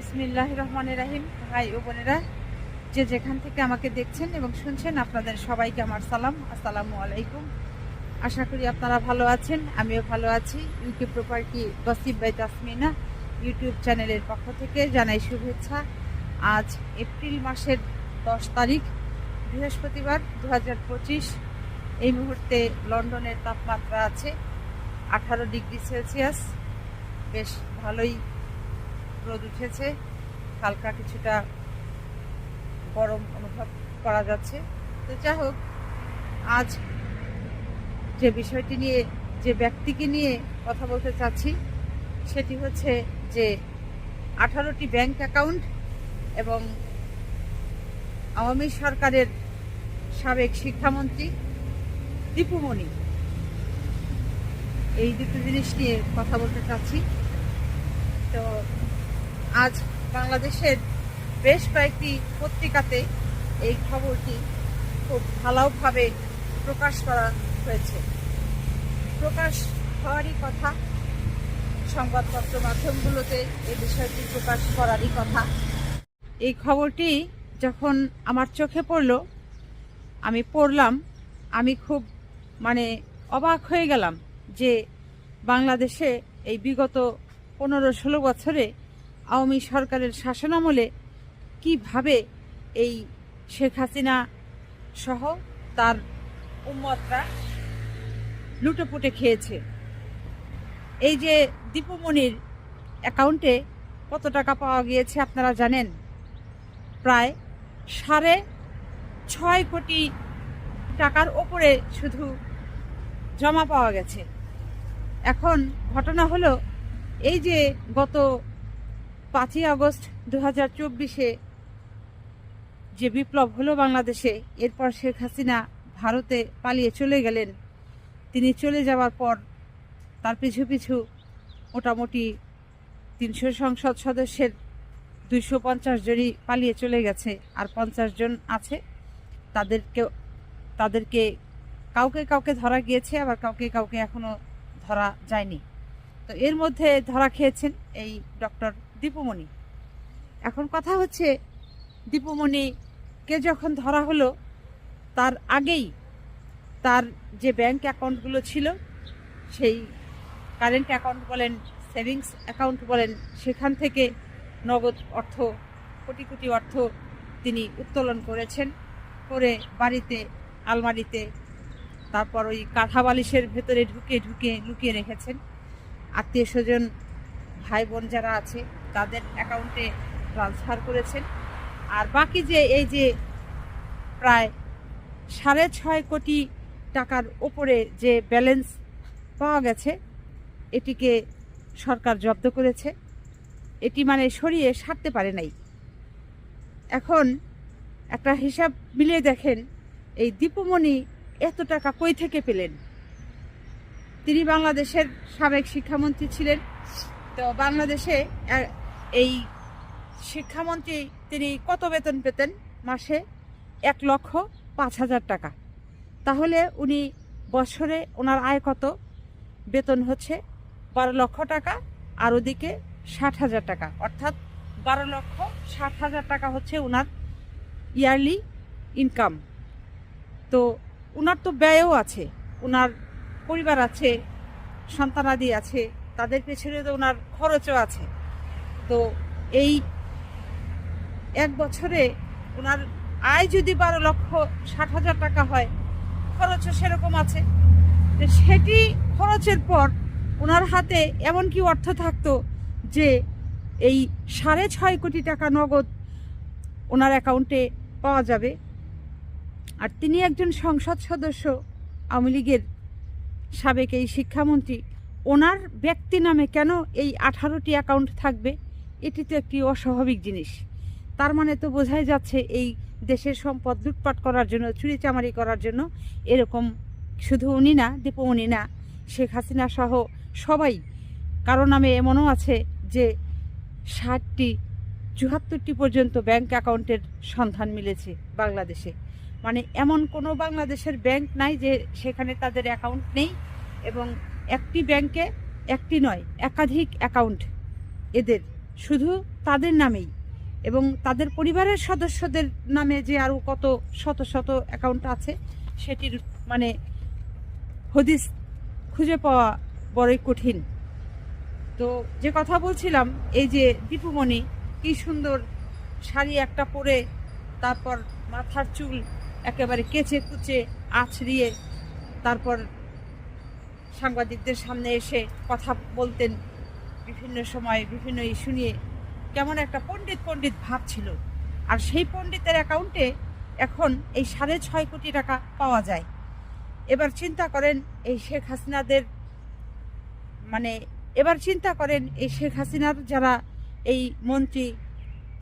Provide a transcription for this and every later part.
বিসমিল্লাহির রহমানির রহিম। ভাই ও বোনেরা, যে যেখান থেকে আমাকে দেখছেন এবং শুনছেন, আপনাদের সবাইকে আমার সালাম, আসসালামু আলাইকুম। আশা করি আপনারা ভালো আছেন, আমিও ভালো আছি। UK property gossip by Tasmina YouTube চ্যানেলের পক্ষ থেকে জানাই শুভেচ্ছা। আজ এপ্রিল মাসের 10 তারিখ, বৃহস্পতিবার, 2025। এই মুহূর্তে লন্ডনের তাপমাত্রা আছে 18 ডিগ্রি সেলসিয়াস। বেশ ভালোই রোদ উঠেছে, হালকা কিছুটা গরম অনুভব করা যাচ্ছে। তো যাই হোক, আজ যে বিষয়টি নিয়ে, যে ব্যক্তিকে নিয়ে কথা বলতে চাচ্ছি, সেটি হচ্ছে যে 18টি ব্যাংক অ্যাকাউন্ট এবং আওয়ামী সরকারের সাবেক শিক্ষামন্ত্রী দীপু মনি, এই দুটো জিনিস নিয়ে কথা বলতে চাচ্ছি। তো আজ বাংলাদেশের বেশ কয়েকটি পত্রিকাতে এই খবরটি খুব ভালোভাবে প্রকাশ করা হয়েছে। প্রকাশ হওয়ারই কথা, সংবাদপত্র মাধ্যমগুলোতে এই বিষয়টি প্রকাশ করারই কথা। এই খবরটি যখন আমার চোখে পড়ল, আমি পড়লাম, আমি খুব অবাক হয়ে গেলাম যে বাংলাদেশে এই বিগত 15-16 বছরে আওয়ামী সরকারের শাসনামলে কিভাবে এই শেখ হাসিনা সহ তার উম্মতরা লুটেপুটে খেয়েছে। এই যে দীপু মনির অ্যাকাউন্টে কত টাকা পাওয়া গিয়েছে আপনারা জানেন? প্রায় 6.5 কোটি টাকার ওপরে শুধু জমা পাওয়া গেছে। এখন ঘটনা হলো, এই যে গত 5ই আগস্ট 2024-এ যে বিপ্লব হলো বাংলাদেশে, এরপর শেখ হাসিনা ভারতে পালিয়ে চলে গেলেন। তিনি চলে যাওয়ার পর তার পিছু পিছু মোটামুটি 300 সংসদ সদস্যের 250 জনই পালিয়ে চলে গেছে, আর 50 জন আছে। তাদেরকে কাউকে কাউকে ধরা গিয়েছে, আবার কাউকে কাউকে এখনো ধরা যায়নি। তো এর মধ্যে ধরা খেয়েছেন এই ডক্টর দীপু মনি। এখন কথা হচ্ছে, দীপু মনিকে যখন ধরা হলো, তার আগেই তার যে ব্যাংক অ্যাকাউন্টগুলো ছিল, সেই কারেন্ট অ্যাকাউন্ট বলেন, সেভিংস অ্যাকাউন্ট বলেন, সেখান থেকে নগদ অর্থ, কোটি কোটি অর্থ তিনি উত্তোলন করেছেন, করে বাড়িতে আলমারিতে, তারপর ওই কাঁথা বালিশের ভেতরে ঢুকে ঢুকে লুকিয়ে রেখেছেন। আত্মীয় স্বজন, ভাই বোন যারা আছে, তাদের অ্যাকাউন্টে ট্রান্সফার করেছেন। আর বাকি যে এই যে প্রায় 6.5 কোটি টাকার ওপরে যে ব্যালেন্স পাওয়া গেছে, এটিকে সরকার জব্দ করেছে। এটি সরিয়ে সারতে পারে নাই। এখন একটা হিসাব মিলিয়ে দেখেন, এই দীপু মনি এত টাকা কই থেকে পেলেন? তিনি বাংলাদেশের সাবেক শিক্ষামন্ত্রী ছিলেন। তো বাংলাদেশে এই শিক্ষামন্ত্রী তিনি কত বেতন পেতেন? মাসে 1,05,000 টাকা। তাহলে উনি বছরে ওনার আয় কত? বেতন হচ্ছে 12 লক্ষ টাকা, আর ওদিকে 60,000 টাকা, অর্থাৎ 12,60,000 টাকা হচ্ছে ওনার ইয়ারলি ইনকাম। তো ওনার তো ব্যয়ও আছে, ওনার পরিবার আছে, সন্তানাদি আছে, তাদের পেছনে তো ওনার খরচও আছে। তো এই এক বছরে ওনার আয় যদি 12,60,000 টাকা হয়, খরচও সেরকম আছে। তো সেটি খরচের পর ওনার হাতে এমন কি অর্থ থাকতো যে এই 6.5 কোটি টাকা নগদ ওনার অ্যাকাউন্টে পাওয়া যাবে? আর তিনি একজন সংসদ সদস্য, আওয়ামী লীগের সাবেক এই শিক্ষামন্ত্রী, ওনার ব্যক্তি নামে কেন এই 18টি অ্যাকাউন্ট থাকবে? এটি তো একটি অস্বাভাবিক জিনিস। তার তো বোঝাই যাচ্ছে এই দেশের সম্পদ লুটপাট করার জন্য, চুরিচামারি করার জন্য এরকম, শুধু উনি না, দীপু মনি না, শেখ হাসিনা সহ সবাই। কারো নামে এমনও আছে যে 60-74টি পর্যন্ত ব্যাংক অ্যাকাউন্টের সন্ধান মিলেছে বাংলাদেশে। এমন কোনো বাংলাদেশের ব্যাংক নাই যে সেখানে তাদের অ্যাকাউন্ট নেই। এবং একটি ব্যাংকে একটি নয়, একাধিক অ্যাকাউন্ট এদের। শুধু তাদের নামেই এবং তাদের পরিবারের সদস্যদের নামে যে আরও কত শত শত অ্যাকাউন্ট আছে সেটির মানে হদিস খুঁজে পাওয়া বড়ই কঠিন। তো যে কথা বলছিলাম, এই যে দীপুমণি কি সুন্দর শাড়ি একটা পরে, তারপর মাথার চুল একেবারে কেচে কুচে আছড়িয়ে তারপর সাংবাদিকদের সামনে এসে কথা বলতেন, বিভিন্ন সময় বিভিন্ন ইস্যু নিয়ে কেমন একটা পণ্ডিত পণ্ডিত ভাব ছিল। আর সেই পণ্ডিতের অ্যাকাউন্টে এখন এই 6.5 কোটি টাকা পাওয়া যায়। এবার চিন্তা করেন এই শেখ হাসিনাদের এই শেখ হাসিনার যারা এই মন্ত্রী,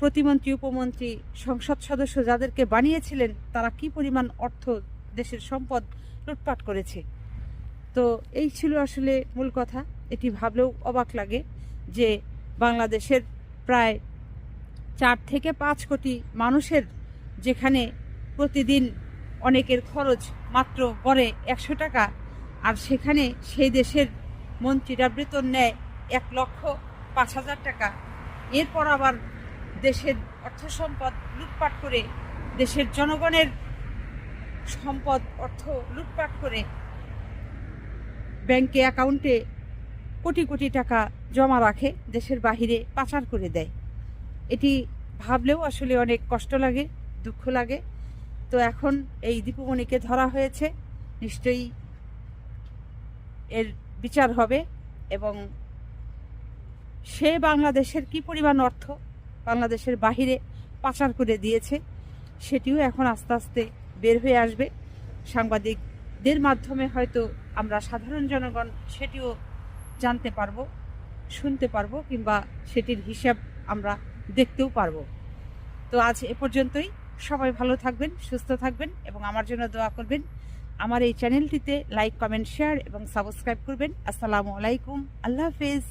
প্রতিমন্ত্রী, উপমন্ত্রী, সংসদ সদস্য যাদেরকে বানিয়েছিলেন তারা কি পরিমাণ অর্থ, দেশের সম্পদ লুটপাট করেছে। তো এই ছিল আসলে মূল কথা। এটি ভাবলেও অবাক লাগে যে বাংলাদেশের প্রায় 4 থেকে 5 কোটি মানুষের যেখানে প্রতিদিন অনেকের খরচ মাত্র গড়ে 100 টাকা, আর সেখানে সেই দেশের মন্ত্রীরা বেতন নেয় 1,05,000 টাকা। এরপর আবার দেশের অর্থ সম্পদ লুটপাট করে, দেশের জনগণের সম্পদ অর্থ লুটপাট করে ব্যাংকে অ্যাকাউন্টে কোটি কোটি টাকা জমা রাখে, দেশের বাহিরে পাচার করে দেয়। এটি ভাবলেও আসলে অনেক কষ্ট লাগে, দুঃখ লাগে। তো এখন এই দীপুমণিকে ধরা হয়েছে, নিশ্চয়ই এর বিচার হবে এবং সে বাংলাদেশের কি পরিমাণ অর্থ বাংলাদেশের বাহিরে পাচার করে দিয়েছে সেটিও এখন আস্তে আস্তে বের হয়ে আসবে। সাংবাদিকদের মাধ্যমে হয়তো আমরা সাধারণ জনগণ সেটিও জানতে পারবো, শুনতে পারবো, কিংবা সেটির হিসাব আমরা দেখতেও পারবো। তো আজ এ পর্যন্তই। সবাই ভালো থাকবেন, সুস্থ থাকবেন এবং আমার জন্য দোয়া করবেন। আমার এই চ্যানেলটিতে লাইক, কমেন্ট, শেয়ার এবং সাবস্ক্রাইব করবেন। আসসালামু আলাইকুম, আল্লাহ হাফেজ।